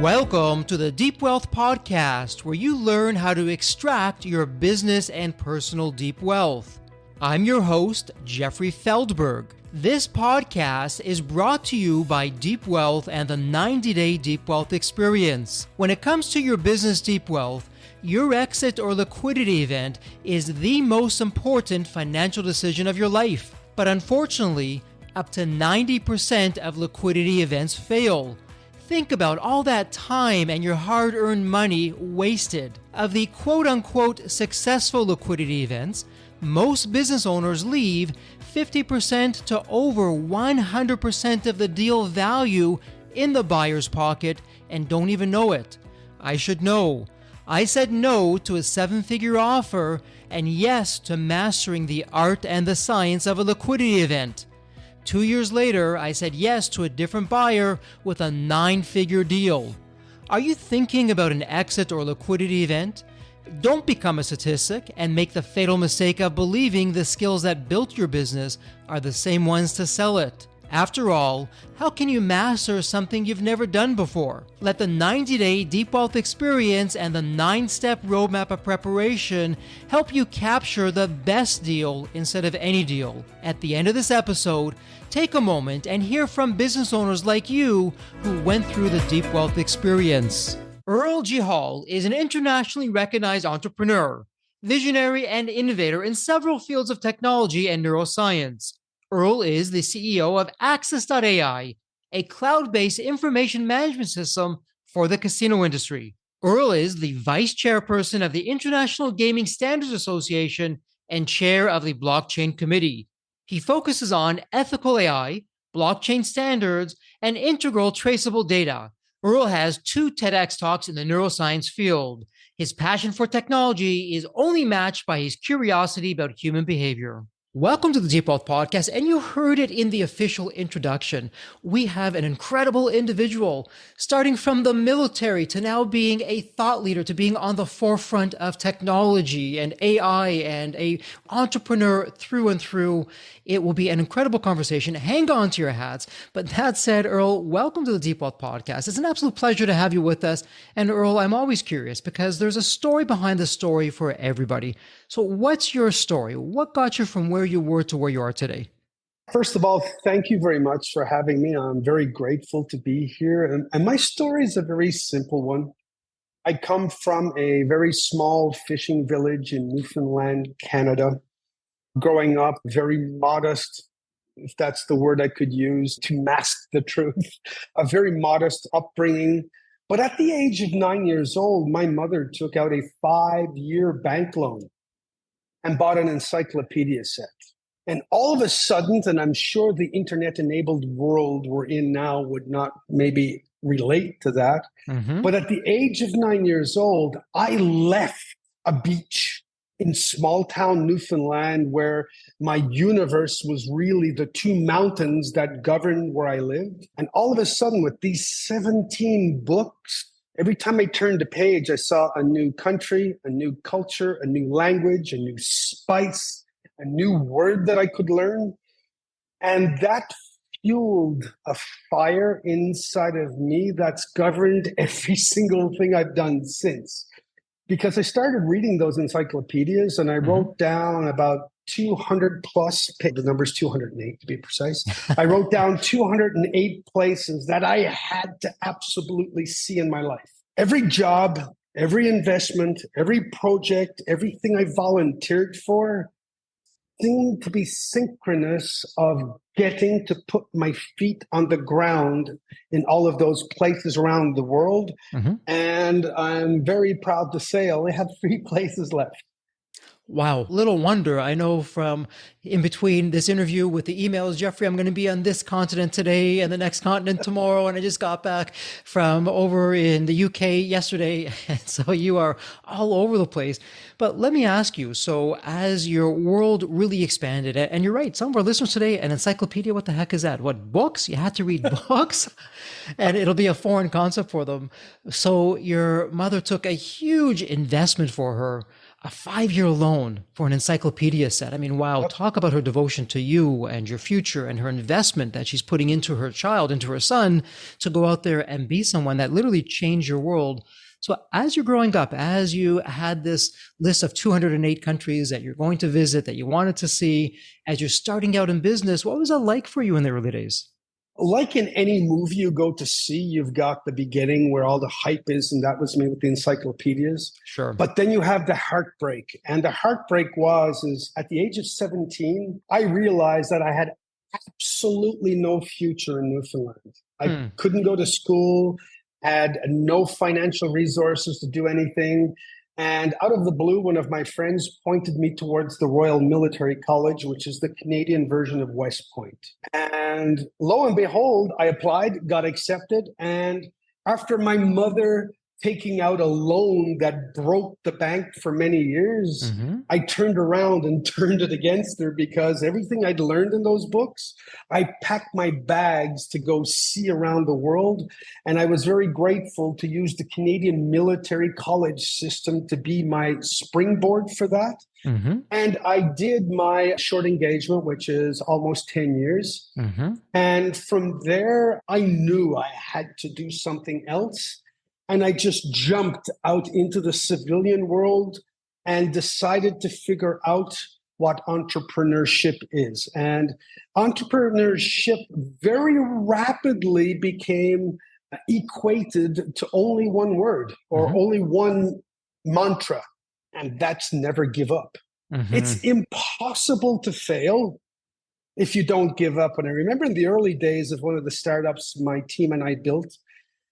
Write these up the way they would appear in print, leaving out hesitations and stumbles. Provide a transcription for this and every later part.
Welcome to the Deep Wealth Podcast, where you learn how to extract your business and personal deep wealth. I'm your host, Jeffrey Feldberg. This podcast is brought to you by Deep Wealth and the 90-Day Deep Wealth Experience. When it comes to your business deep wealth, your exit or liquidity event is the most important financial decision of your life. But unfortunately, up to 90% of liquidity events fail. Think about all that time and your hard-earned money wasted. Of the quote-unquote successful liquidity events, most business owners leave 50% to over 100% of the deal value in the buyer's pocket and don't even know it. I should know. I said no to a seven-figure offer and yes to mastering the art and the science of a liquidity event. 2 years later, I said yes to a different buyer with a 9-figure deal. Are you thinking about an exit or liquidity event? Don't become a statistic and make the fatal mistake of believing the skills that built your business are the same ones to sell it. After all, how can you master something you've never done before? Let the 90-Day Deep Wealth Experience and the 9-step roadmap of preparation help you capture the best deal instead of any deal. At the end of this episode, take a moment and hear from business owners like you who went through the Deep Wealth Experience. Earle G is an internationally recognized entrepreneur, visionary, and innovator in several fields of technology and neuroscience. Earle is the CEO of Access.ai, a cloud-based information management system for the casino industry. Earle is the vice chairperson of the International Gaming Standards Association and chair of the Blockchain Committee. He focuses on ethical AI, blockchain standards, and integral traceable data. Earle has 2 TEDx talks in the neuroscience field. His passion for technology is only matched by his curiosity about human behavior. Welcome to the Deep Wealth Podcast, and you heard it in the official introduction. We have an incredible individual, starting from the military to now being a thought leader, to being on the forefront of technology and AI and an entrepreneur through and through. It will be an incredible conversation. Hang on to your hats. But that said, Earle, welcome to the Deep Wealth Podcast. It's an absolute pleasure to have you with us. And Earle, I'm always curious because there's a story behind the story for everybody. So what's your story? What got you from where you were to where you are today? First of all, thank you very much for having me. I'm very grateful to be here. And my story is a very simple one. I come from a very small fishing village in Newfoundland, Canada. Growing up, very modest, if that's the word I could use to mask the truth, a very modest upbringing. But at the age of 9 years old, my mother took out a 5-year bank loan and bought an encyclopedia set. And all of a sudden, and I'm sure the internet-enabled world we're in now would not maybe relate to that, but at the age of 9 years old, I left a beach in small town Newfoundland where my universe was really the 2 mountains that governed where I lived. And all of a sudden, with these 17 books, every time I turned a page, I saw a new country, a new culture, a new language, a new spice, a new word that I could learn. And that fueled a fire inside of me that's governed every single thing I've done since. Because I started reading those encyclopedias and I wrote down about 200 plus, the number's 208 to be precise. I wrote down 208 places that I had to absolutely see in my life. Every job, every investment, every project, everything I volunteered for seemed to be synchronous of getting to put my feet on the ground in all of those places around the world. And I'm very proud to say I only have 3 places left. Wow. Little wonder. I know from in between this interview with the emails, Jeffrey, I'm going to be on this continent today and the next continent tomorrow. And I just got back from over in the UK yesterday. And so you are all over the place. But let me ask you, so as your world really expanded, and you're right, some of our listeners today, an encyclopedia, what the heck is that? What, books? You had to read books? And it'll be a foreign concept for them. So your mother took a huge investment for her a 5-year loan for an encyclopedia set. I mean, wow, Yep. talk about her devotion to you and your future and her investment that she's putting into her child, into her son, to go out there and be someone that literally changed your world. So as you're growing up, as you had this list of 208 countries that you're going to visit, that you wanted to see, as you're starting out in business, what was that like for you in the early days? Like in any movie you go to see, you've got the beginning where all the hype is, and that was me with the encyclopedias. Sure. But then you have the heartbreak. And the heartbreak is at the age of 17, I realized that I had absolutely no future in Newfoundland. I couldn't go to school, had no financial resources to do anything. And out of the blue, one of my friends pointed me towards the Royal Military College, which is the Canadian version of West Point. And lo and behold, I applied, got accepted. And after my mother taking out a loan that broke the bank for many years, I turned around and turned it against her, because everything I'd learned in those books, I packed my bags to go see around the world. And I was very grateful to use the Canadian military college system to be my springboard for that. And I did my short engagement, which is almost 10 years. And from there, I knew I had to do something else. And I just jumped out into the civilian world and decided to figure out what entrepreneurship is. And entrepreneurship very rapidly became equated to only one word or only one mantra, and that's never give up. It's impossible to fail if you don't give up. And I remember in the early days of one of the startups my team and I built,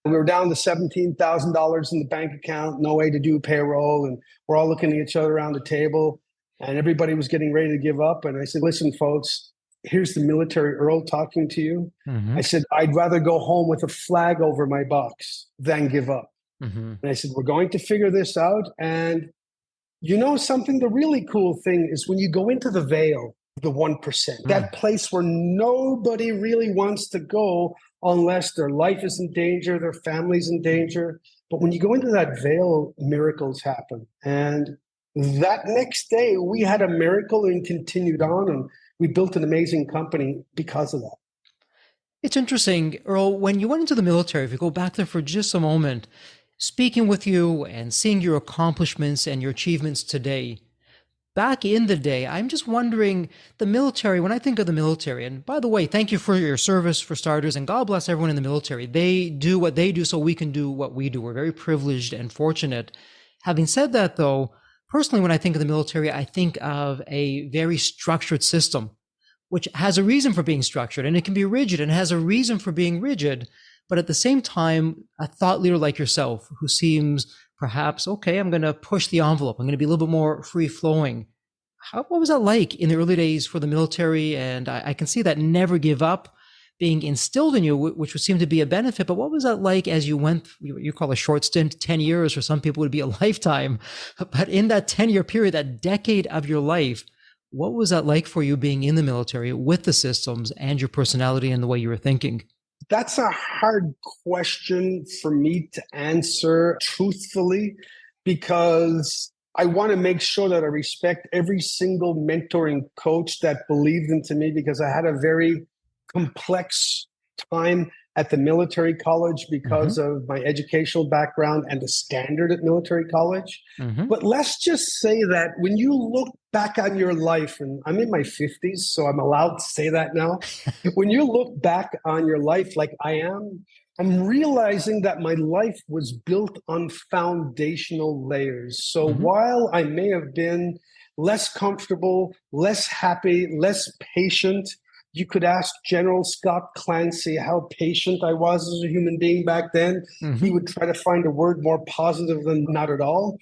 we were down to $17,000 in the bank account, no way to do payroll. And we're all looking at each other around the table, and everybody was getting ready to give up. And I said, listen, folks, here's the military Earl talking to you. I said, I'd rather go home with a flag over my box than give up. And I said, we're going to figure this out. And you know something? The really cool thing is when you go into the veil, the 1%, that place where nobody really wants to go unless their life is in danger, their family's in danger. But when you go into that veil, miracles happen. And that next day, we had a miracle and continued on, and we built an amazing company because of that. It's interesting, Earl, when you went into the military, if you go back there for just a moment, speaking with you and seeing your accomplishments and your achievements today, back in the day, I'm just wondering, the military, when I think of the military, and by the way, thank you for your service for starters, and God bless everyone in the military. They do what they do so we can do what we do. We're very privileged and fortunate. Having said that, though, personally, when I think of the military, I think of a very structured system, which has a reason for being structured, and it can be rigid and has a reason for being rigid. But at the same time, a thought leader like yourself, who seems perhaps, okay, I'm going to push the envelope. I'm going to be a little bit more free flowing. What was that like in the early days for the military? And I can see that never give up being instilled in you, which would seem to be a benefit. But what was that like as you went, you call a short stint, 10 years, or some people would be a lifetime. But in that 10-year period, that decade of your life, what was that like for you being in the military with the systems and your personality and the way you were thinking? That's a hard question for me to answer truthfully, because I want to make sure that I respect every single mentoring coach that believed into me, because I had a very complex time at the military college because of my educational background and the standard at military college. But let's just say that when you look back on your life, and I'm in my 50s, so I'm allowed to say that now. When you look back on your life like I am, I'm realizing that my life was built on foundational layers. So while I may have been less comfortable, less happy, less patient, you could ask General Scott Clancy how patient I was as a human being back then. He would try to find a word more positive than not at all.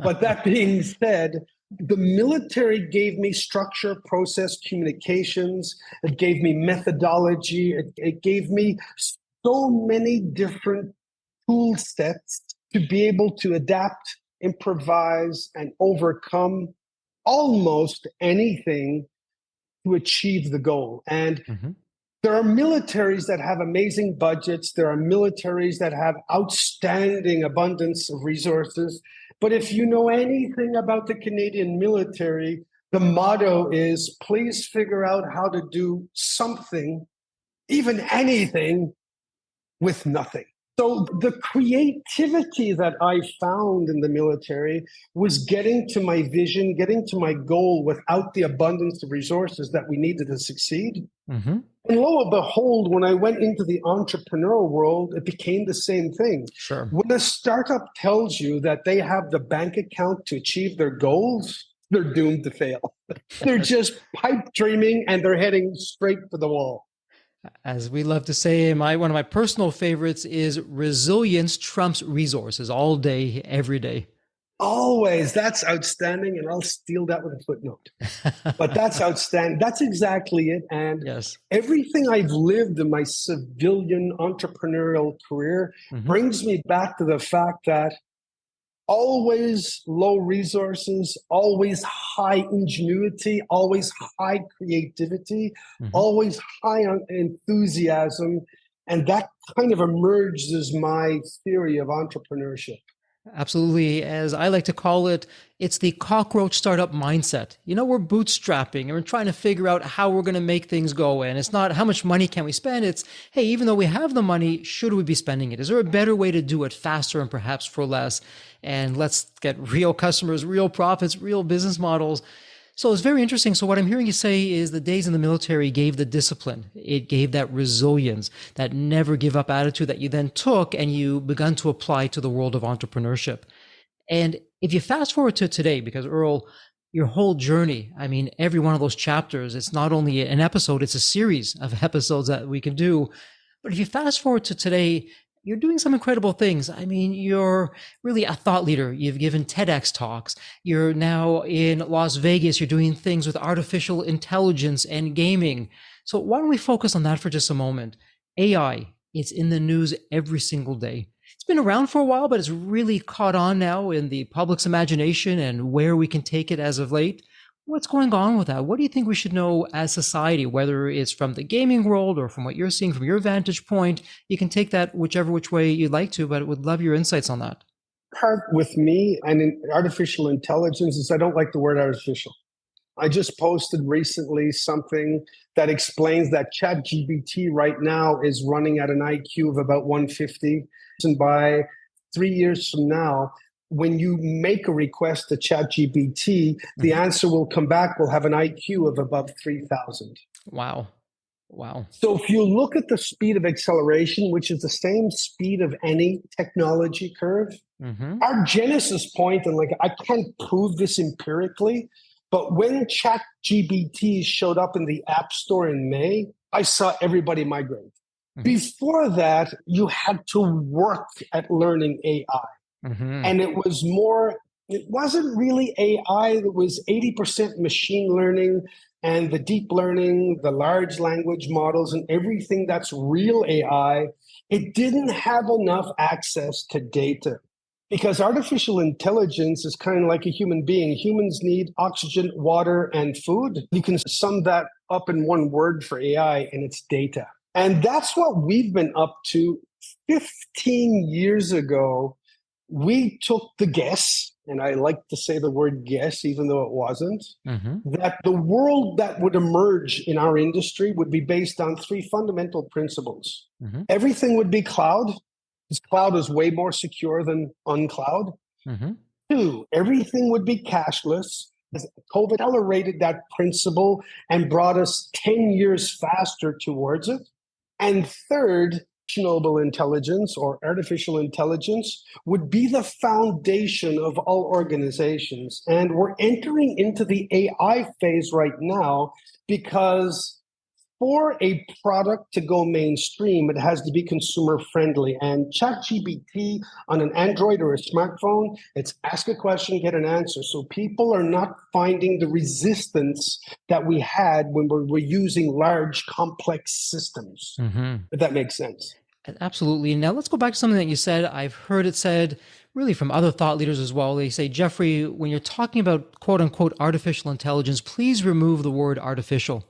But that being said, the military gave me structure, process, communications. It gave me methodology. It gave me so many different tool sets to be able to adapt, improvise, and overcome almost anything to achieve the goal. And there are militaries that have amazing budgets. There are militaries that have outstanding abundance of resources. But if you know anything about the Canadian military, the motto is please figure out how to do something, even anything, with nothing. So the creativity that I found in the military was getting to my vision, getting to my goal without the abundance of resources that we needed to succeed. Mm-hmm. And lo and behold, when I went into the entrepreneurial world, it became the same thing. Sure. When a startup tells you that they have the bank account to achieve their goals, they're doomed to fail. They're just pipe dreaming and they're heading straight for the wall. As we love to say, one of my personal favorites is resilience trumps resources all day, every day. Always. That's outstanding. And I'll steal that with a footnote. But that's outstanding. That's exactly it. And yes, everything I've lived in my civilian entrepreneurial career brings me back to the fact that always low resources, always high ingenuity, always high creativity, always high enthusiasm. And that kind of emerged as my theory of entrepreneurship. absolutely. As I like to call it, it's the cockroach startup mindset. We're bootstrapping and we're trying to figure out how we're going to make things go. And it's not how much money can we spend. It's, hey, even though we have the money, should we be spending it? Is there a better way to do it faster and perhaps for less? And let's get real customers, real profits, real business models. So it's very interesting. So what I'm hearing you say is the days in the military gave the discipline. It gave that resilience, that never give up attitude that you then took and you begun to apply to the world of entrepreneurship. And if you fast forward to today, because Earl, your whole journey, every one of those chapters, it's not only an episode, it's a series of episodes that we can do. But if you fast forward to today, you're doing some incredible things. You're really a thought leader. You've given TEDx talks. You're now in Las Vegas. You're doing things with artificial intelligence and gaming. So why don't we focus on that for just a moment? AI, it's in the news every single day. It's been around for a while, but it's really caught on now in the public's imagination and where we can take it as of late. What's going on with that? What do you think we should know as society, whether it's from the gaming world or from what you're seeing from your vantage point? You can take that which way you'd like to, but I would love your insights on that. Part with me and in artificial intelligence is I don't like the word artificial. I just posted recently something that explains that ChatGPT right now is running at an IQ of about 150. And by 3 years from now, when you make a request to ChatGPT, the answer will come back, will have an IQ of above 3,000. Wow. So if you look at the speed of acceleration, which is the same speed of any technology curve, our genesis point, and I can't prove this empirically, but when ChatGPT showed up in the App Store in May, I saw everybody migrate. Before that, you had to work at learning AI. And it wasn't really AI. It was 80% machine learning and the deep learning, the large language models and everything that's real AI. It didn't have enough access to data because artificial intelligence is kind of like a human being. Humans need oxygen, water, and food. You can sum that up in one word for AI, and it's data. And that's what we've been up to. 15 years ago, we took the guess, and I like to say the word guess, even though it wasn't, that the world that would emerge in our industry would be based on three fundamental principles. Everything would be cloud, because cloud is way more secure than uncloud. 2, everything would be cashless. COVID accelerated that principle and brought us 10 years faster towards it. And 3rd, actionable intelligence or artificial intelligence would be the foundation of all organizations. And we're entering into the AI phase right now because for a product to go mainstream, it has to be consumer friendly. And ChatGPT on an Android or a smartphone, it's ask a question, get an answer. So people are not finding the resistance that we had when we were using large, complex systems. If that makes sense. Absolutely. Now let's go back to something that you said. I've heard it said really from other thought leaders as well. They say, Jeffrey, when you're talking about quote unquote artificial intelligence, please remove the word artificial.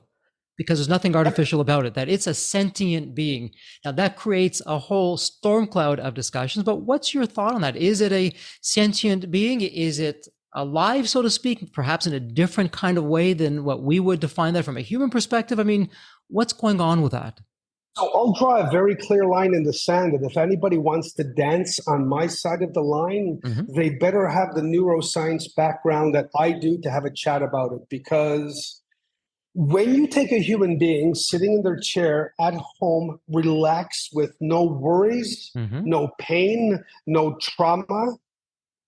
because there's nothing artificial about it, that it's a sentient being. Now that creates a whole storm cloud of discussions, but what's your thought on that? Is it a sentient being? Is it alive, so to speak, perhaps in a different kind of way than what we would define that from a human perspective? I mean, what's going on with that? So I'll draw a very clear line in the sand that if anybody wants to dance on my side of the line, they better have the neuroscience background that I do to have a chat about it. Because when you take a human being sitting in their chair at home, relaxed with no worries, no pain, no trauma,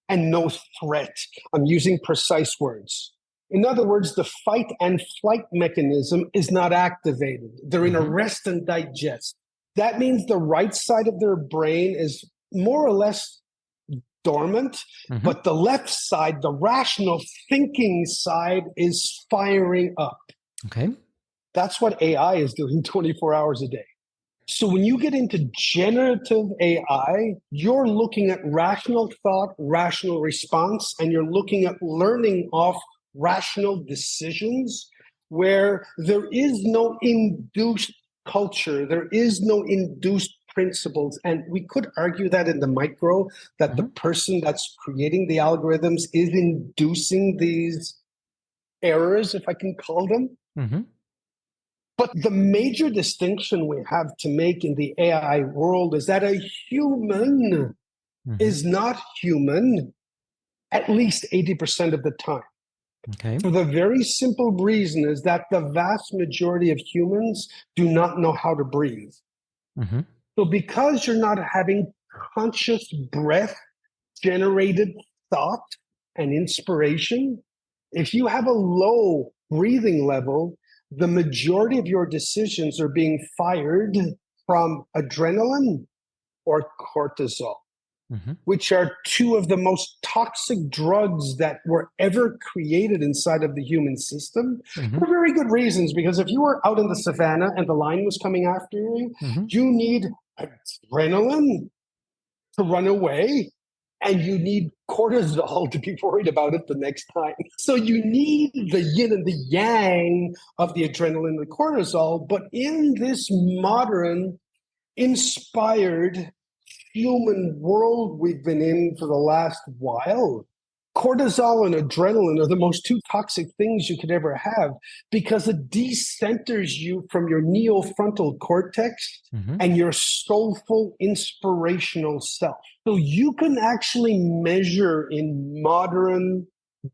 and no threat, I'm using precise words. In other words, the fight and flight mechanism is not activated. They're in a rest and digest. That means the right side of their brain is more or less dormant, but the left side, the rational thinking side, is firing up. Okay. That's what AI is doing 24 hours a day. So when you get into generative AI, you're looking at rational thought, rational response, and you're looking at learning off rational decisions where there is no induced culture, there is no induced principles. And we could argue that in the micro, that the person that's creating the algorithms is inducing these errors, if I can call them. But the major distinction we have to make in the AI world is that a human is not human at least 80% of the time. Okay. For the very simple reason is that the vast majority of humans do not know how to breathe. So because you're not having conscious breath generated thought and inspiration, if you have a low breathing level, the majority of your decisions are being fired from adrenaline or cortisol, which are two of the most toxic drugs that were ever created inside of the human system for very good reasons. Because if you were out in the savannah and the lion was coming after you, you need adrenaline to run away, and you need cortisol to be worried about it the next time. So you need the yin and the yang of the adrenaline and the cortisol. But in this modern, inspired human world we've been in for the last while, cortisol and adrenaline are the most two toxic things you could ever have, because it decenters you from your neofrontal cortex and your soulful, inspirational self. So you can actually measure in modern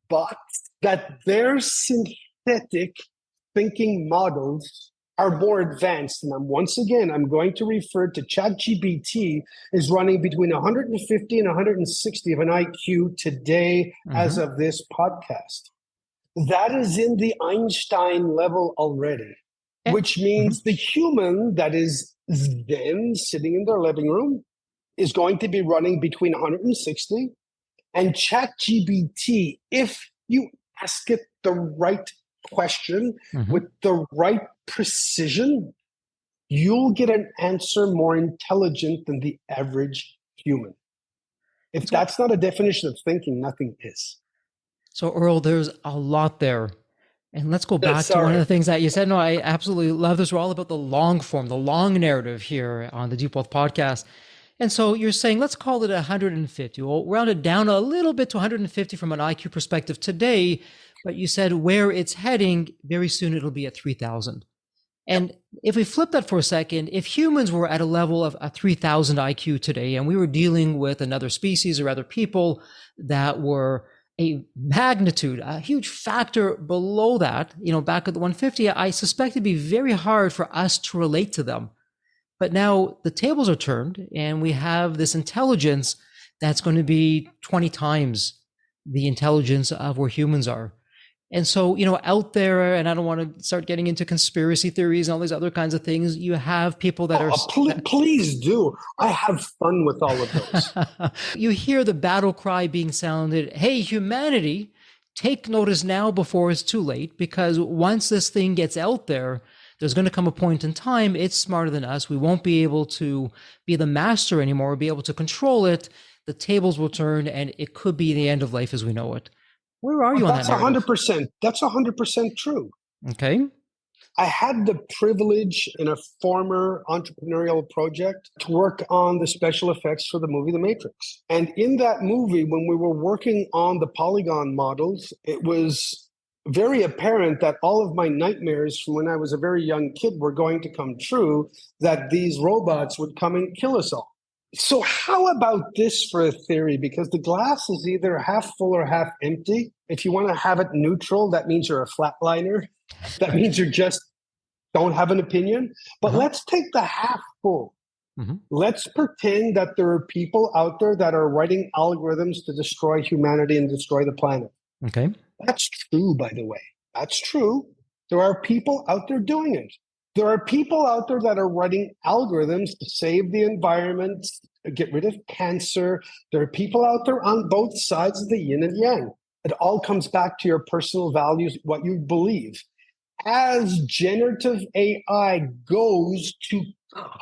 bots that their synthetic thinking models are more advanced. And I'm going to refer to ChatGPT is running between 150 and 160 of an IQ today as of this podcast. That is in the Einstein level already, which means the human that is then sitting in their living room is going to be running between 160, and ChatGPT, if you ask it the right question with the right precision, you'll get an answer more intelligent than the average human. If that's not a definition of thinking, nothing is. So, Earl, there's a lot there. And let's go back to one of the things that you said. No, I absolutely love this. We're all about the long form, the long narrative here on the Deep Wealth podcast. And so you're saying, let's call it 150. We'll round it down a little bit to 150 from an IQ perspective today. But you said where it's heading, very soon it'll be at 3,000. And if we flip that for a second, if humans were at a level of a 3,000 IQ today, and we were dealing with another species or other people that were a magnitude, a huge factor below that, back at the 150, I suspect it'd be very hard for us to relate to them. But now the tables are turned and we have this intelligence that's going to be 20 times the intelligence of where humans are. And so, out there, and I don't want to start getting into conspiracy theories and all these other kinds of things, you have people that are... Please do. I have fun with all of those. You hear the battle cry being sounded, hey, humanity, take notice now before it's too late, because once this thing gets out there, there's going to come a point in time, it's smarter than us. We won't be able to be the master anymore, be able to control it. The tables will turn, and it could be the end of life as we know it. Where are you on that? That's 100%. That's 100% true. Okay. I had the privilege in a former entrepreneurial project to work on the special effects for the movie The Matrix. And in that movie, when we were working on the polygon models, it was very apparent that all of my nightmares from when I was a very young kid were going to come true, that these robots would come and kill us all. So how about this for a theory? Because the glass is either half full or half empty. If you want to have it neutral, that means you're a flatliner. That means you just don't have an opinion. But let's take the half full. Let's pretend that there are people out there that are writing algorithms to destroy humanity and destroy the planet. Okay. That's true, by the way. That's true. There are people out there doing it. There are people out there that are writing algorithms to save the environment, get rid of cancer. There are people out there on both sides of the yin and yang. It all comes back to your personal values, what you believe. As generative AI goes to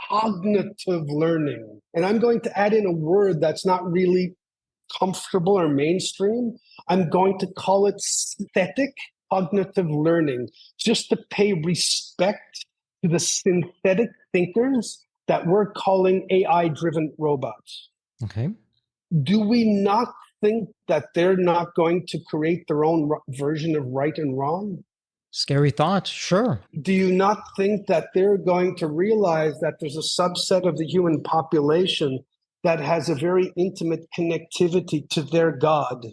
cognitive learning, and I'm going to add in a word that's not really comfortable or mainstream, I'm going to call it synthetic cognitive learning, just to pay respect to the synthetic thinkers that we're calling AI-driven robots. Okay. Do we not think that they're not going to create their own version of right and wrong? Scary thought, sure. Do you not think that they're going to realize that there's a subset of the human population that has a very intimate connectivity to their God,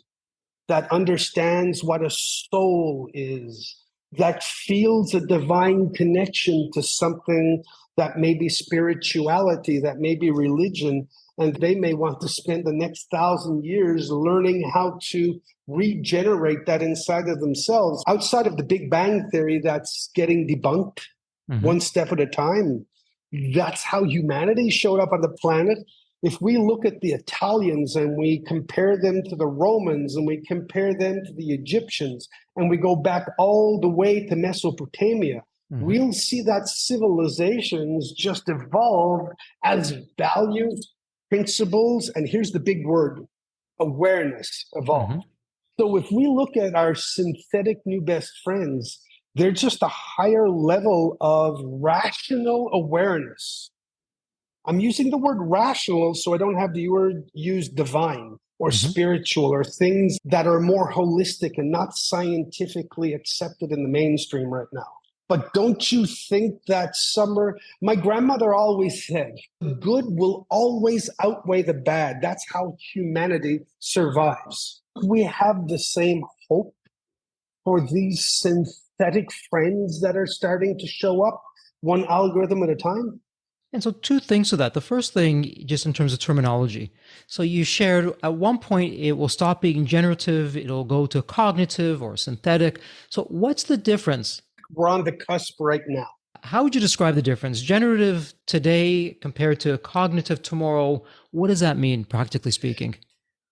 that understands what a soul is, that feels a divine connection to something that may be spirituality, that may be religion, and they may want to spend the next 1,000 years learning how to regenerate that inside of themselves, outside of the Big Bang Theory that's getting debunked one step at a time. That's how humanity showed up on the planet. If we look at the Italians and we compare them to the Romans and we compare them to the Egyptians and we go back all the way to Mesopotamia, we'll see that civilizations just evolved as values, principles, and here's the big word, awareness evolved. So if we look at our synthetic new best friends, they're just a higher level of rational awareness. I'm using the word rational so I don't have the word used divine or spiritual or things that are more holistic and not scientifically accepted in the mainstream right now. But don't you think that my grandmother always said, the good will always outweigh the bad. That's how humanity survives. We have the same hope for these synthetic friends that are starting to show up one algorithm at a time. And so two things to that. The first thing, just in terms of terminology. So you shared at one point, it will stop being generative. It'll go to cognitive or synthetic. So what's the difference? We're on the cusp right now. How would you describe the difference? Generative today compared to cognitive tomorrow. What does that mean, practically speaking?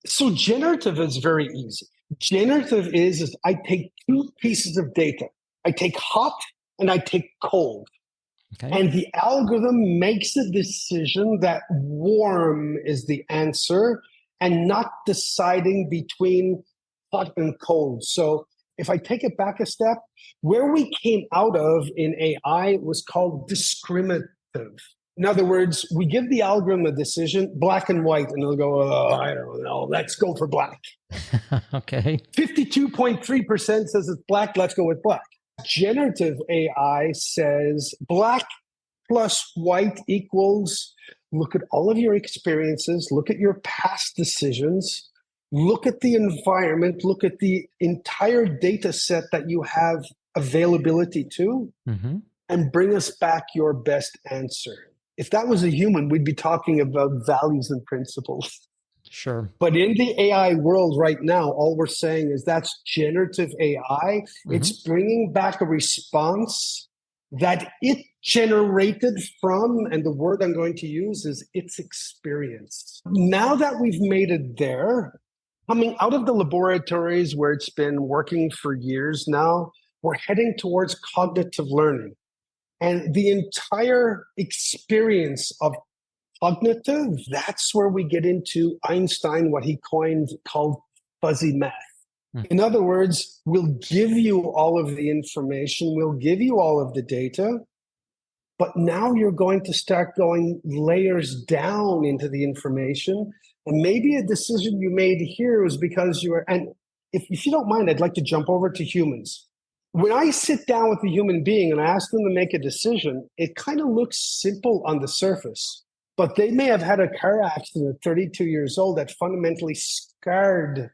So generative is very easy. Generative is I take two pieces of data. I take hot and I take cold. Okay. And the algorithm makes a decision that warm is the answer and not deciding between hot and cold. So if I take it back a step, where we came out of in AI was called discriminative. In other words, we give the algorithm a decision, black and white, and it'll go, oh, I don't know, let's go for black. Okay. 52.3% says it's black, let's go with black. Generative AI says black plus white equals, look at all of your experiences, look at your past decisions, look at the environment, look at the entire data set that you have availability to, and bring us back your best answer. If that was a human, we'd be talking about values and principles. Sure. But in the AI world right now, all we're saying is that's generative AI. It's bringing back a response that it generated from, and the word I'm going to use is its experience. Now that we've made it there, coming out of the laboratories where it's been working for years now, we're heading towards cognitive learning. And the entire experience of cognitive, that's where we get into Einstein, what he called fuzzy math. In other words, we'll give you all of the information, we'll give you all of the data, but now you're going to start going layers down into the information. And maybe a decision you made here was because you were, and if you don't mind, I'd like to jump over to humans. When I sit down with a human being and I ask them to make a decision, it kind of looks simple on the surface, but they may have had a car accident at 32 years old that fundamentally scarred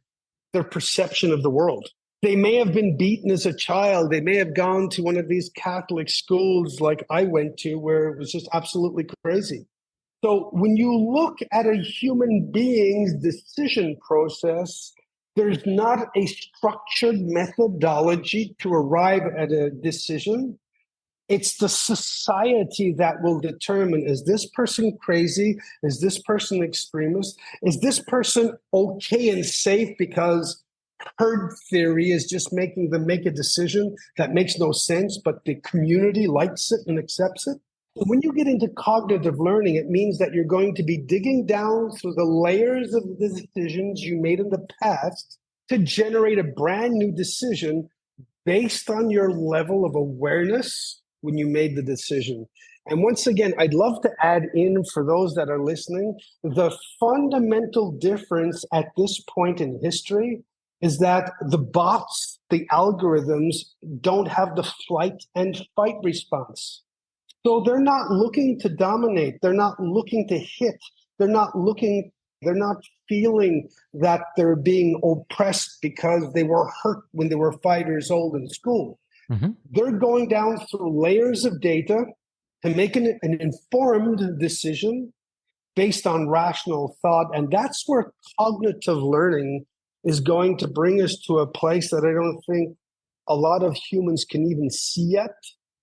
their perception of the world. They may have been beaten as a child. They may have gone to one of these Catholic schools like I went to, where it was just absolutely crazy. So when you look at a human being's decision process, there's not a structured methodology to arrive at a decision. It's the society that will determine, is this person crazy? Is this person extremist? Is this person okay and safe because herd theory is just making them make a decision that makes no sense, but the community likes it and accepts it? When you get into cognitive learning, it means that you're going to be digging down through the layers of the decisions you made in the past to generate a brand new decision based on your level of awareness when you made the decision. And once again, I'd love to add in, for those that are listening, the fundamental difference at this point in history is that the bots, the algorithms, don't have the flight and fight response. So they're not looking to dominate. They're not looking to hit. They're not feeling that they're being oppressed because they were hurt when they were 5 years old in school. Mm-hmm. They're going down through layers of data to make an informed decision based on rational thought. And that's where cognitive learning is going to bring us to a place that I don't think a lot of humans can even see yet.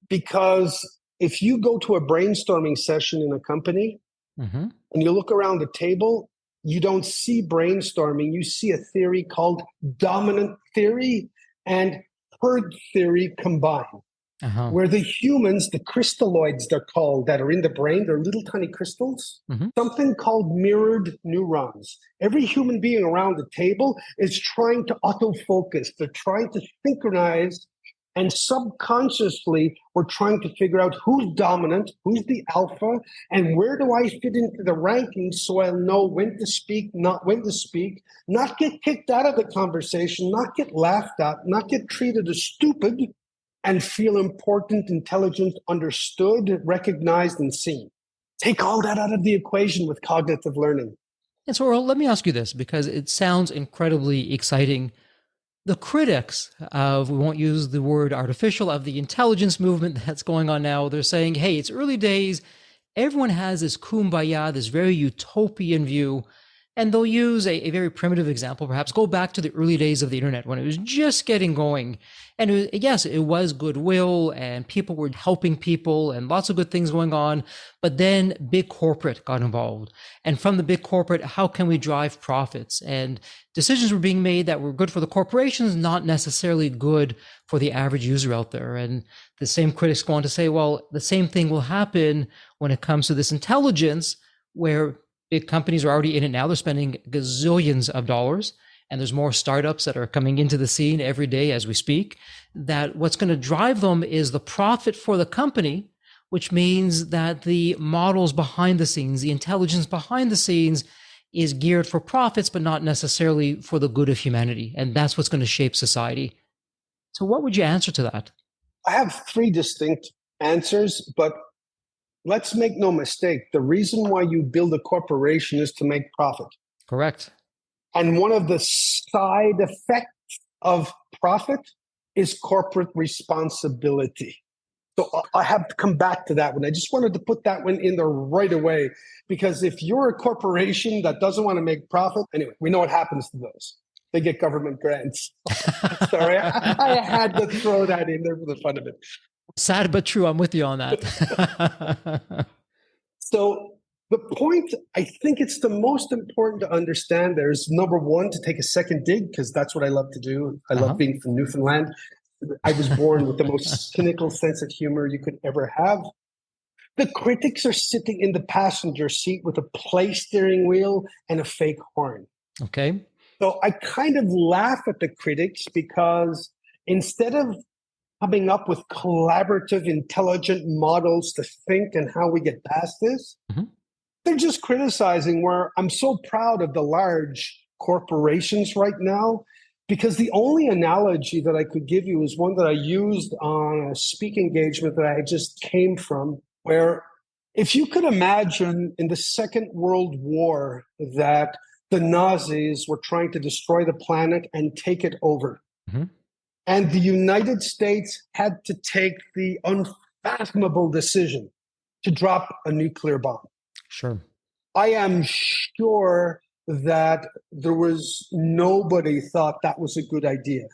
Because if you go to a brainstorming session in a company mm-hmm. and you look around the table, you don't see brainstorming. You see a theory called dominant theory and herd theory combined, where the humans, the crystalloids they're called, that are in the brain, they're little tiny crystals, mm-hmm. something called mirrored neurons. Every human being around the table is trying to autofocus. They're trying to synchronize. And subconsciously, we're trying to figure out who's dominant, who's the alpha, and where do I fit into the rankings so I'll know when to speak, not when to speak, not get kicked out of the conversation, not get laughed at, not get treated as stupid, and feel important, intelligent, understood, recognized, and seen. Take all that out of the equation with cognitive learning. And so, Earl, let me ask you this, because it sounds incredibly exciting. The critics of, we won't use the word artificial, of the intelligence movement that's going on now, they're saying, hey, it's early days. Everyone has this kumbaya, this very utopian view. And they'll use a very primitive example, perhaps go back to the early days of the internet when it was just getting going. And yes, it was goodwill and people were helping people and lots of good things going on. But then big corporate got involved. And from the big corporate, how can we drive profits? And decisions were being made that were good for the corporations, not necessarily good for the average user out there. And the same critics go on to say, well, the same thing will happen when it comes to this intelligence, where big companies are already in it now. They're spending gazillions of dollars, and there's more startups that are coming into the scene every day as we speak, that what's going to drive them is the profit for the company, which means that the models behind the scenes, the intelligence behind the scenes is geared for profits, but not necessarily for the good of humanity. And that's what's going to shape society. So what would you answer to that? I have three distinct answers, but let's make no mistake. The reason why you build a corporation is to make profit. Correct. And one of the side effects of profit is corporate responsibility. So I have to come back to that one. I just wanted to put that one in there right away, because if you're a corporation that doesn't want to make profit, anyway, we know what happens to those. They get government grants. Sorry, I had to throw that in there for the fun of it. Sad but true. I'm with you on that. So the point, I think it's the most important to understand there is, number one, to take a second dig, because that's what I love to do. I love being from Newfoundland. I was born with the most cynical sense of humor you could ever have. The critics are sitting in the passenger seat with a play steering wheel and a fake horn. Okay. So I kind of laugh at the critics because instead of coming up with collaborative, intelligent models to think and how we get past this, Mhm. they're just criticizing where I'm so proud of the large corporations right now because the only analogy that I could give you is one that I used on a speaking engagement that I just came from, where if you could imagine in the Second World War that the Nazis were trying to destroy the planet and take it over. Mhm. And the United States had to take the unfathomable decision to drop a nuclear bomb. Sure. I am sure that there was nobody thought that was a good idea.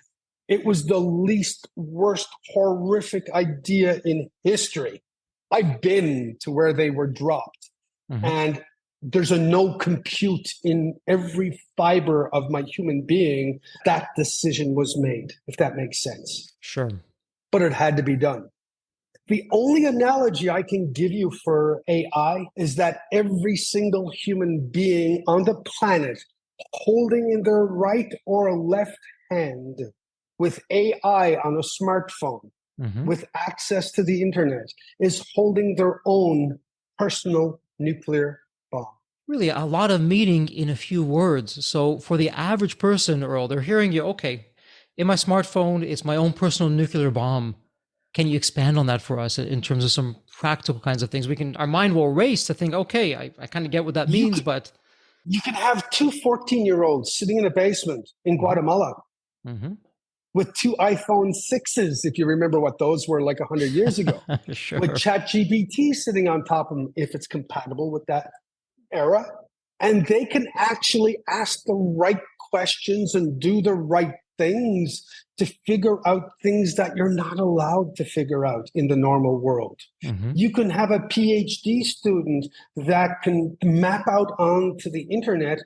It was the least worst horrific idea in history. I've been to where they were dropped, Mhm. and there's a no compute in every fiber of my human being that decision was made, if that makes sense. Sure. But it had to be done. The only analogy I can give you for AI is that every single human being on the planet holding in their right or left hand with AI on a smartphone, Mhm. with access to the internet, is holding their own personal nuclear bomb. Really, a lot of meaning in a few words. So for the average person, Earl, they're hearing you, okay, in my smartphone, it's my own personal nuclear bomb. Can you expand on that for us in terms of some practical kinds of things? Our mind will race to think, okay, I kind of get what that You means, could, but. you can have two 14-year-olds sitting in a basement in Mhm. Guatemala Mhm. with two iPhone 6s, if you remember what those were like 100 years ago, with Sure. ChatGPT sitting on top of them, if it's compatible with that era. And they can actually ask the right questions and do the right things to figure out things that you're not allowed to figure out in the normal world. Mhm. You can have a PhD student that can map out onto the internet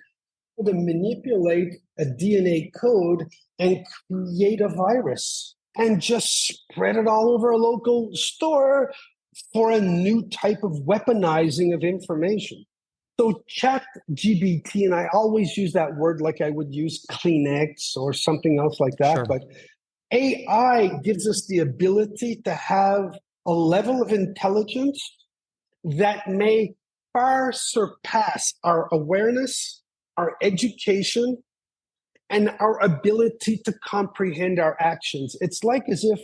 to manipulate a DNA code and create a virus and just spread it all over a local store for a new type of weaponizing of information. So chat GBT, and I always use that word like I would use Kleenex or something else like that, Sure. but AI gives us the ability to have a level of intelligence that may far surpass our awareness, our education, and our ability to comprehend our actions. It's like as if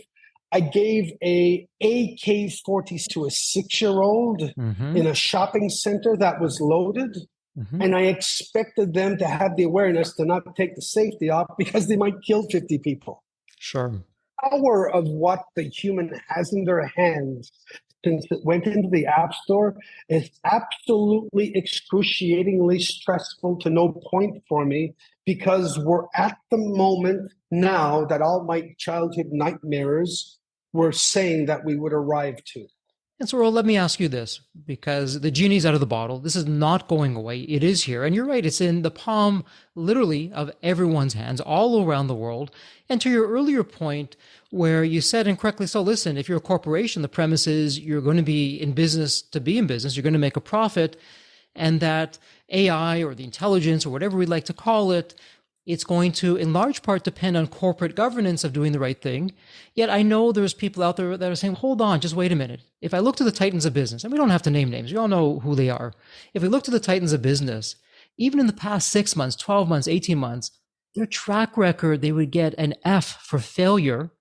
I gave a AK-40 to a 6-year-old Mhm. in a shopping center that was loaded, Mhm. and I expected them to have the awareness to not take the safety off because they might kill 50 people. Sure. Power of what the human has in their hands since it went into the App Store is absolutely excruciatingly stressful to no point for me because we're at the moment now that all my childhood nightmares were saying that we would arrive to. And so, Earl, let me ask you this, because the genie's out of the bottle. This is not going away. It is here. And you're right, it's in the palm, literally, of everyone's hands all around the world. And to your earlier point, where you said, and correctly so, listen, if you're a corporation, the premise is you're going to be in business to be in business, you're going to make a profit, and that AI or the intelligence or whatever we like to call it, it's going to, in large part, depend on corporate governance of doing the right thing. Yet I know there's people out there that are saying, hold on, just wait a minute. If I look to the titans of business, and we don't have to name names, we all know who they are. If we look to the titans of business, even in the past 6 months, 12 months, 18 months, their track record, they would get an F for failure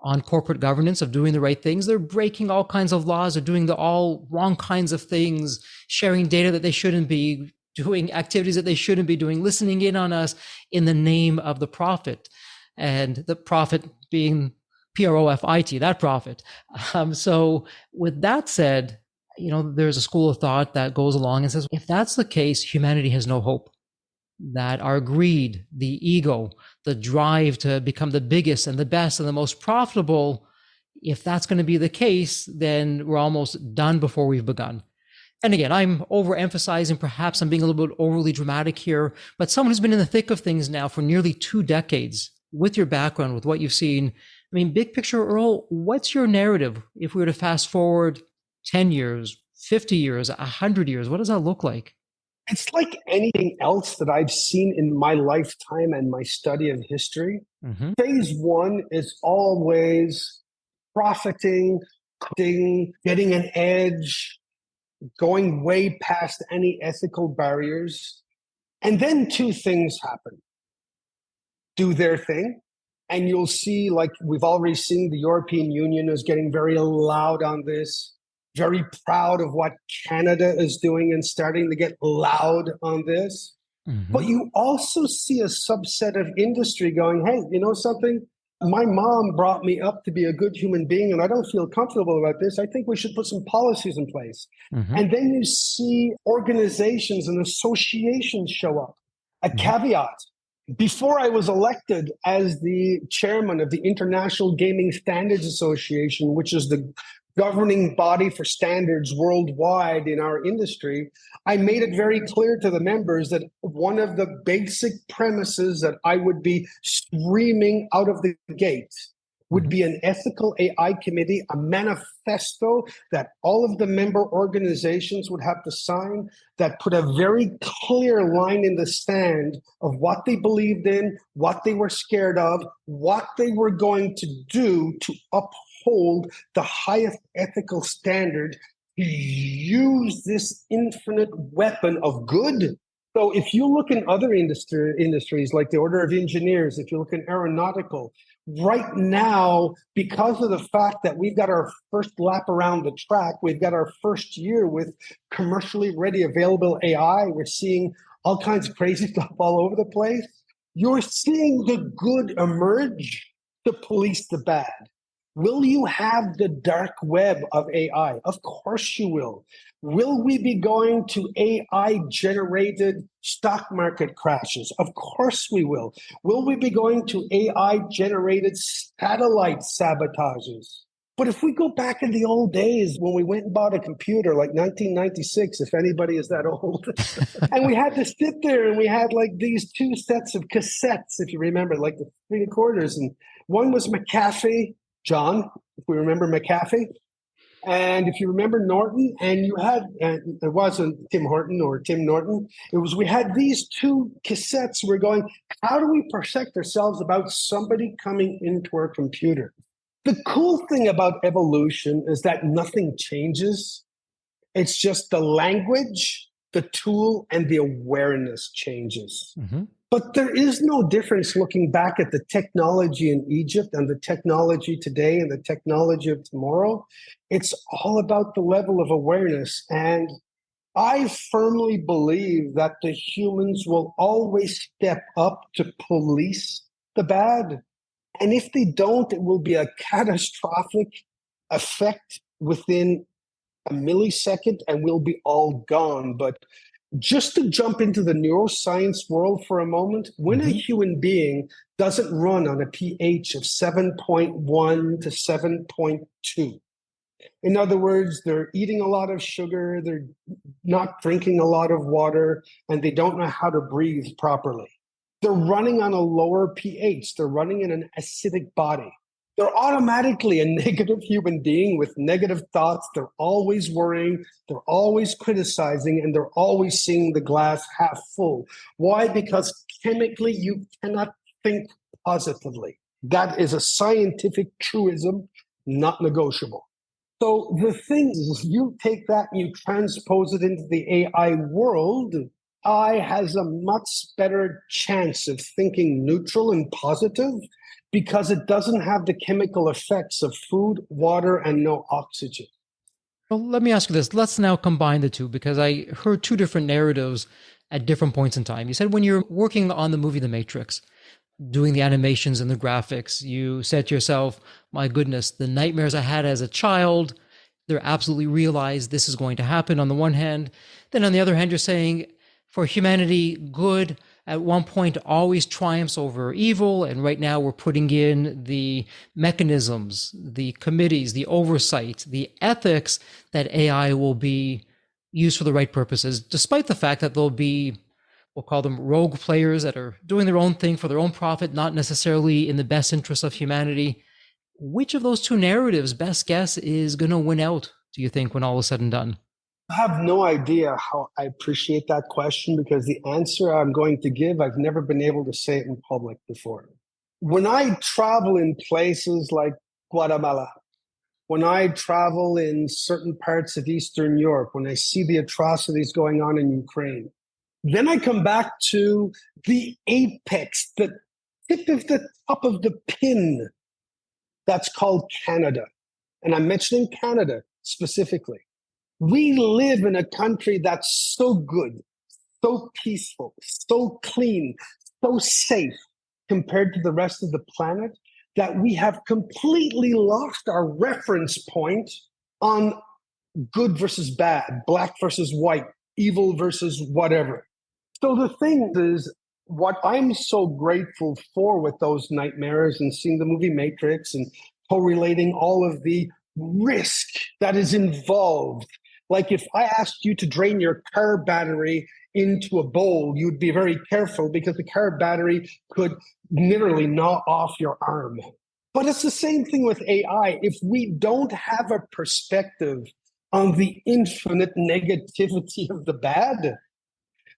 on corporate governance of doing the right things. They're breaking all kinds of laws, they're doing the all wrong kinds of things, sharing data that they shouldn't be, doing activities that they shouldn't be doing, listening in on us in the name of the profit, and the profit being profit, that profit. So with that said, there's a school of thought that goes along and says, if that's the case, humanity has no hope. That our greed, the ego, the drive to become the biggest and the best and the most profitable, if that's going to be the case, then we're almost done before we've begun. And again, I'm overemphasizing, perhaps I'm being a little bit overly dramatic here, but someone who's been in the thick of things now for nearly 2 decades, with your background, with what you've seen, I mean, big picture, Earl, what's your narrative if we were to fast forward 10 years, 50 years, 100 years? What does that look like? It's like anything else that I've seen in my lifetime and my study of history. Hmm. Phase one is always profiting, getting an edge, going way past any ethical barriers. And then two things happen: do their thing. And you'll see, like we've already seen, the European Union is getting very loud on this, very proud of what Canada is doing and starting to get loud on this. Hmm. But you also see a subset of industry going, hey, you know something? My mom brought me up to be a good human being, and I don't feel comfortable about this. I think we should put some policies in place. Hmm. And then you see organizations and associations show up. A Hmm. caveat: before I was elected as the chairman of the International Gaming Standards Association, which is the governing body for standards worldwide in our industry, I made it very clear to the members that one of the basic premises that I would be screaming out of the gate would Hmm. be an ethical AI committee, a manifesto that all of the member organizations would have to sign, that put a very clear line in the sand of what they believed in, what they were scared of, what they were going to do to uphold the highest ethical standard, to use this infinite weapon of good. So if you look in other industries like the Order of Engineers, if you look in aeronautical, right now, because of the fact that we've got our first lap around the track, we've got our first year with commercially ready available AI, we're seeing all kinds of crazy stuff all over the place. You're seeing the good emerge to police the bad. Will you have the dark web of AI? Of course you will. Will we be going to AI generated stock market crashes? Of course we will. Will we be going to AI generated satellite sabotages? But if we go back in the old days when we went and bought a computer, like 1996, if anybody is that old, and we had to sit there and we had like these two sets of cassettes, if you remember, like the three quarters, and one was McAfee, John, if we remember McAfee. And if you remember Norton, and you had, and it wasn't Tim Horton or Tim Norton, it was, we had these two cassettes. We're going, how do we protect ourselves about somebody coming into our computer? The cool thing about evolution is that nothing changes. It's just the language, the tool, and the awareness changes. Hmm. But there is no difference looking back at the technology in Egypt and the technology today and the technology of tomorrow. It's all about the level of awareness. And I firmly believe that the humans will always step up to police the bad. And if they don't, it will be a catastrophic effect within a millisecond and we'll be all gone. But just to jump into the neuroscience world for a moment, when a Hmm. human being doesn't run on a pH of 7.1 to 7.2, in other words, they're eating a lot of sugar, they're not drinking a lot of water, and they don't know how to breathe properly. They're running on a lower pH, they're running in an acidic body. They're automatically a negative human being with negative thoughts. They're always worrying, they're always criticizing, and they're always seeing the glass half full. Why? Because chemically, you cannot think positively. That is a scientific truism, not negotiable. So the thing is, you take that and you transpose it into the AI world, AI has a much better chance of thinking neutral and positive because it doesn't have the chemical effects of food, water, and no oxygen. Well, let me ask you this. Let's now combine the two because I heard two different narratives at different points in time. You said when you're working on the movie The Matrix, doing the animations and the graphics, you said to yourself, my goodness, the nightmares I had as a child, they're absolutely realized this is going to happen on the one hand. Then on the other hand, you're saying for humanity, good at one point always triumphs over evil. And right now we're putting in the mechanisms, the committees, the oversight, the ethics that AI will be used for the right purposes, despite the fact that there'll be, we'll call them rogue players that are doing their own thing for their own profit, not necessarily in the best interest of humanity. Which of those two narratives, best guess, is going to win out, do you think, when all is said and done? I have no idea how I appreciate that question because the answer I'm going to give, I've never been able to say it in public before. When I travel in places like Guatemala, when I travel in certain parts of Eastern Europe, when I see the atrocities going on in Ukraine, then I come back to the apex, the tip of the top of the pin that's called Canada. And I'm mentioning Canada specifically. We live in a country that's so good, so peaceful, so clean, so safe compared to the rest of the planet that we have completely lost our reference point on good versus bad, black versus white, evil versus whatever. So the thing is, what I'm so grateful for with those nightmares and seeing the movie Matrix and correlating all of the risk that is involved. Like if I asked you to drain your car battery into a bowl, you'd be very careful because the car battery could literally gnaw off your arm. But it's the same thing with AI. If we don't have a perspective on the infinite negativity of the bad,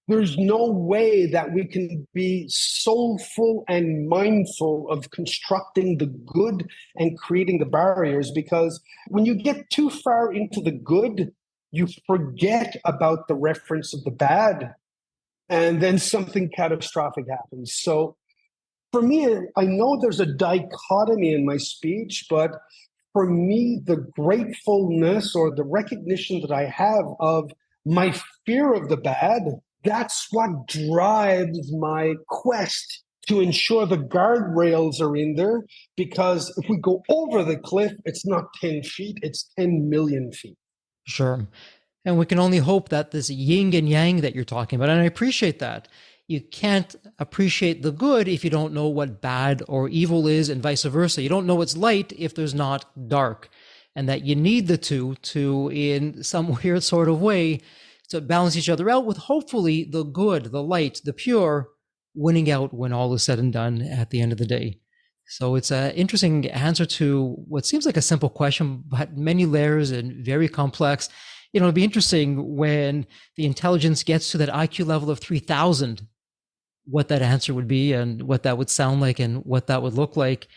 there's no way that we can be soulful and mindful of constructing the good and creating the barriers, because when you get too far into the good, you forget about the reference of the bad, and then something catastrophic happens. So for me, I know there's a dichotomy in my speech, but for me, the gratefulness or the recognition that I have of my fear of the bad, that's what drives my quest to ensure the guardrails are in there. Because if we go over the cliff, it's not 10 feet, it's 10 million feet. Sure. And we can only hope that this yin and yang that you're talking about, and I appreciate that. You can't appreciate the good if you don't know what bad or evil is, and vice versa. You don't know what's light if there's not dark, and that you need the two to, in some weird sort of way, to balance each other out, with hopefully the good, the light, the pure winning out when all is said and done at the end of the day. So it's an interesting answer to what seems like a simple question, but many layers and very complex. It'll be interesting when the intelligence gets to that IQ level of 3,000, what that answer would be and what that would sound like and what that would look like.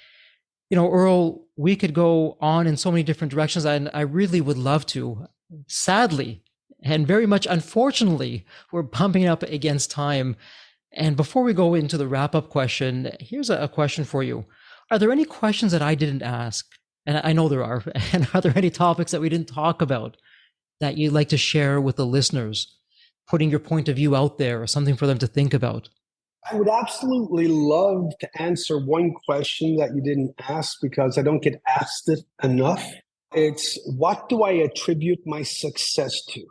Earl, we could go on in so many different directions, and I really would love to. Sadly, and very much unfortunately, we're bumping up against time. And before we go into the wrap-up question, here's a question for you. Are there any questions that I didn't ask? And I know there are. And are there any topics that we didn't talk about that you'd like to share with the listeners, putting your point of view out there or something for them to think about? I would absolutely love to answer one question that you didn't ask because I don't get asked it enough. It's, what do I attribute my success to?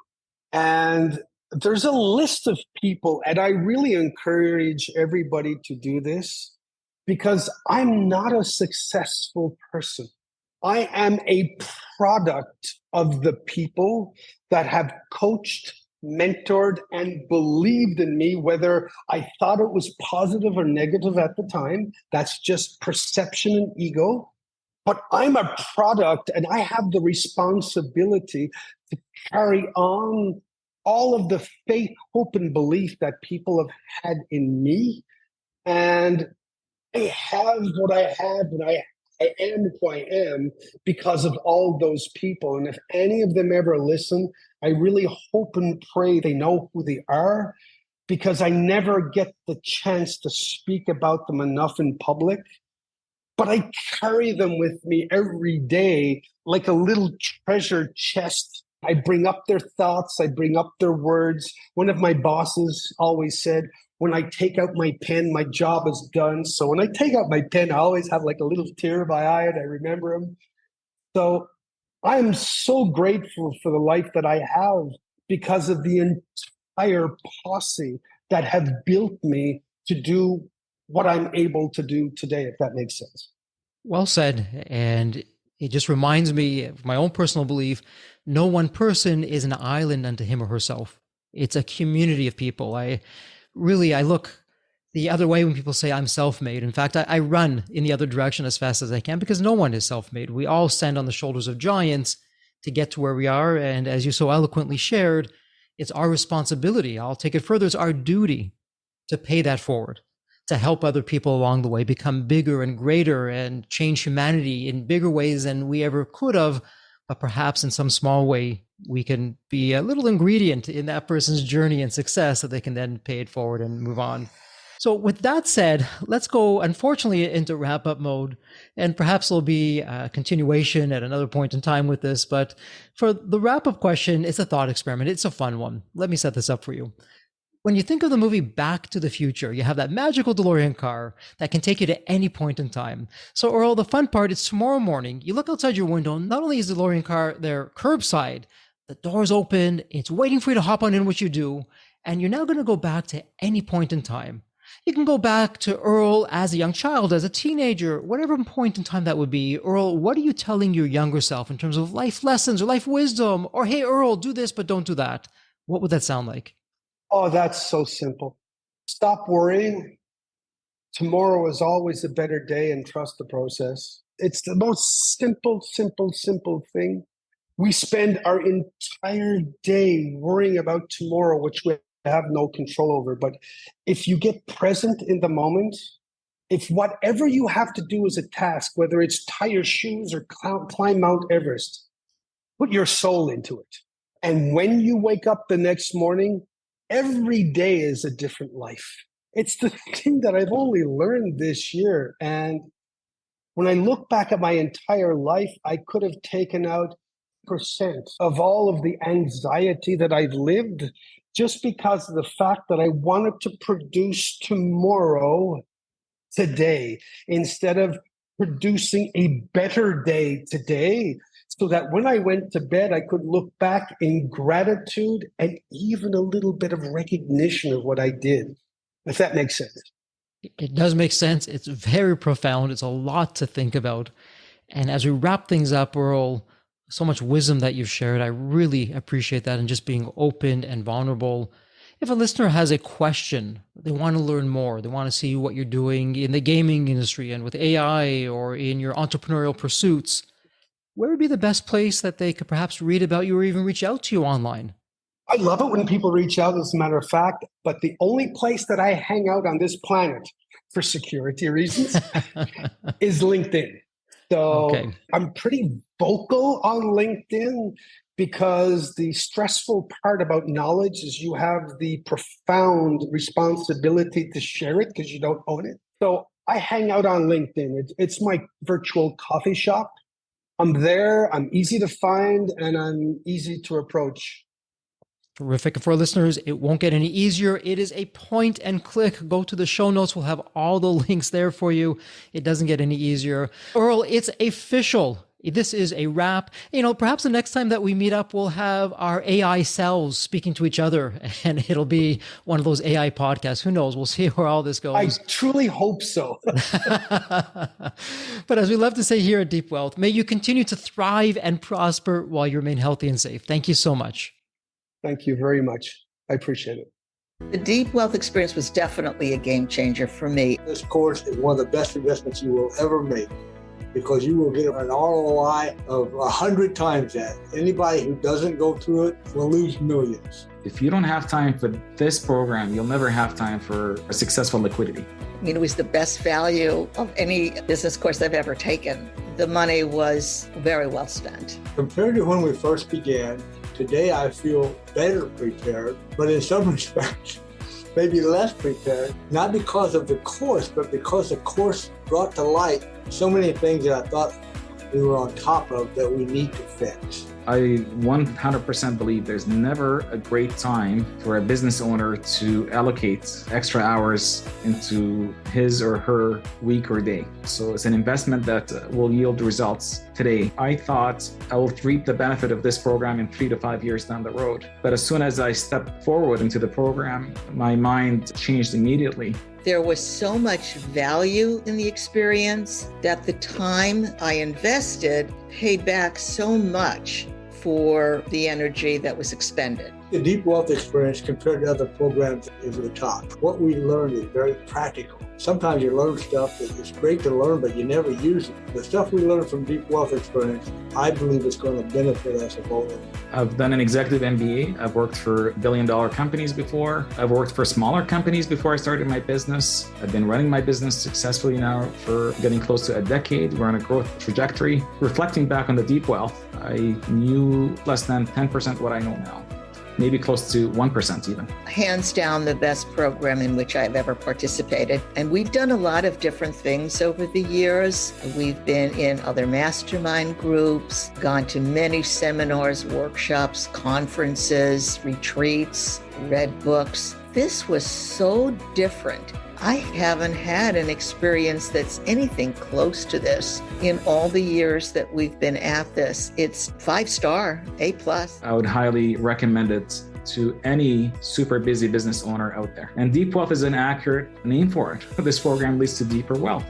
And there's a list of people, and I really encourage everybody to do this because I'm not a successful person. I am a product of the people that have coached, mentored, and believed in me, whether I thought it was positive or negative at the time. That's just perception and ego. But I'm a product, and I have the responsibility to carry on all of the faith, hope, and belief that people have had in me. And I have what I have, and I am who I am because of all those people. And if any of them ever listen, I really hope and pray they know who they are, because I never get the chance to speak about them enough in public. But I carry them with me every day like a little treasure chest. I bring up their thoughts. I bring up their words. One of my bosses always said, when I take out my pen, my job is done. So when I take out my pen, I always have like a little tear in my eye and I remember him. So I am so grateful for the life that I have because of the entire posse that have built me to do what I'm able to do today, if that makes sense. Well said. And it just reminds me of my own personal belief. No one person is an island unto him or herself. It's a community of people. I look the other way when people say I'm self-made. In fact, I run in the other direction as fast as I can because no one is self-made. We all stand on the shoulders of giants to get to where we are. And as you so eloquently shared, it's our responsibility. I'll take it further. It's our duty to pay that forward, to help other people along the way become bigger and greater and change humanity in bigger ways than we ever could have. But perhaps in some small way, we can be a little ingredient in that person's journey and success so they can then pay it forward and move on. So with that said, let's go, unfortunately, into wrap-up mode. And perhaps there'll be a continuation at another point in time with this. But for the wrap-up question, it's a thought experiment. It's a fun one. Let me set this up for you. When you think of the movie Back to the Future, you have that magical DeLorean car that can take you to any point in time. So Earl, the fun part is tomorrow morning, you look outside your window, not only is the DeLorean car there curbside, the door's open, it's waiting for you to hop on in what you do, and you're now going to go back to any point in time. You can go back to Earl as a young child, as a teenager, whatever point in time that would be. Earl, what are you telling your younger self in terms of life lessons or life wisdom? Or, hey, Earl, do this, but don't do that. What would that sound like? Oh, that's so simple. Stop worrying. Tomorrow is always a better day and trust the process. It's the most simple thing. We spend our entire day worrying about tomorrow, which we have no control over. But if you get present in the moment, if whatever you have to do is a task, whether it's tie your shoes or climb Mount Everest, put your soul into it. And when you wake up the next morning, every day is a different life. It's the thing that I've only learned this year. And when I look back at my entire life, I could have taken out % of all of the anxiety that I've lived just because of the fact that I wanted to produce tomorrow, today, instead of producing a better day today, so that when I went to bed, I could look back in gratitude and even a little bit of recognition of what I did, if that makes sense. It does make sense. It's very profound. It's a lot to think about. And as we wrap things up, Earl, so much wisdom that you've shared. I really appreciate that, and just being open and vulnerable. If a listener has a question, they want to learn more, they want to see what you're doing in the gaming industry and with AI or in your entrepreneurial pursuits, where would be the best place that they could perhaps read about you or even reach out to you online? I love it when people reach out, as a matter of fact, but the only place that I hang out on this planet for security reasons is LinkedIn. So okay. I'm pretty vocal on LinkedIn because the stressful part about knowledge is you have the profound responsibility to share it because you don't own it. So I hang out on LinkedIn. It's my virtual coffee shop. I'm there, I'm easy to find, and I'm easy to approach. Terrific. For our listeners, it won't get any easier. It is a point and click. Go to the show notes. We'll have all the links there for you. It doesn't get any easier. Earl, it's official. This is a wrap. Perhaps the next time that we meet up, we'll have our AI selves speaking to each other, and it'll be one of those AI podcasts. Who knows? We'll see where all this goes. I truly hope so. But as we love to say here at Deep Wealth, may you continue to thrive and prosper while you remain healthy and safe. Thank you so much. Thank you very much. I appreciate it. The Deep Wealth experience was definitely a game changer for me. This course is one of the best investments you will ever make because you will get an ROI of 100 times that. Anybody who doesn't go through it will lose millions. If you don't have time for this program, you'll never have time for a successful liquidity. It was the best value of any business course I've ever taken. The money was very well spent. Compared to when we first began, today I feel better prepared, but in some respects, maybe less prepared, not because of the course, but because the course brought to light so many things that I thought we were on top of that we need to fix. I 100% believe there's never a great time for a business owner to allocate extra hours into his or her week or day. So it's an investment that will yield results today. I thought I will reap the benefit of this program in 3 to 5 years down the road. But as soon as I stepped forward into the program, my mind changed immediately. There was so much value in the experience that the time I invested paid back so much for the energy that was expended. The Deep Wealth experience compared to other programs is the top. What we learned is very practical. sometimes you learn stuff that it's great to learn, but you never use it. The stuff we learn from deep wealth experience, I believe it's going to benefit us both. I've done an executive MBA. I've worked for billion-dollar companies before. I've worked for smaller companies before I started my business. I've been running my business successfully now for getting close to a decade. We're on a growth trajectory. Reflecting back on the deep wealth, I knew less than 10% what I know now. Maybe close to 1% even. Hands down, the best program in which I've ever participated. And we've done a lot of different things over the years. We've been in other mastermind groups, gone to many seminars, workshops, conferences, retreats, read books. This was so different. I haven't had an experience that's anything close to this in all the years that we've been at this. It's 5-star, A+. I would highly recommend it to any super busy business owner out there. And deep wealth is an accurate name for it. This program leads to deeper wealth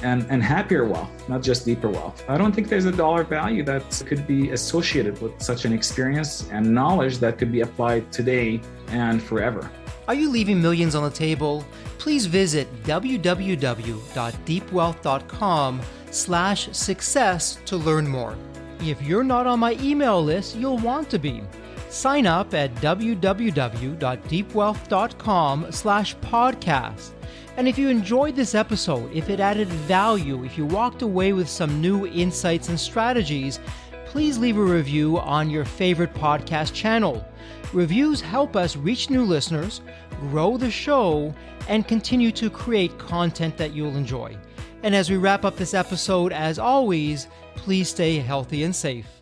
and happier wealth, not just deeper wealth. I don't think there's a dollar value that could be associated with such an experience and knowledge that could be applied today and forever. Are you leaving millions on the table? Please visit www.deepwealth.com/success to learn more. If you're not on my email list, you'll want to be. Sign up at www.deepwealth.com/podcast. And if you enjoyed this episode, if it added value, if you walked away with some new insights and strategies, please leave a review on your favorite podcast channel. Reviews help us reach new listeners, grow the show, and continue to create content that you'll enjoy. And as we wrap up this episode, as always, please stay healthy and safe.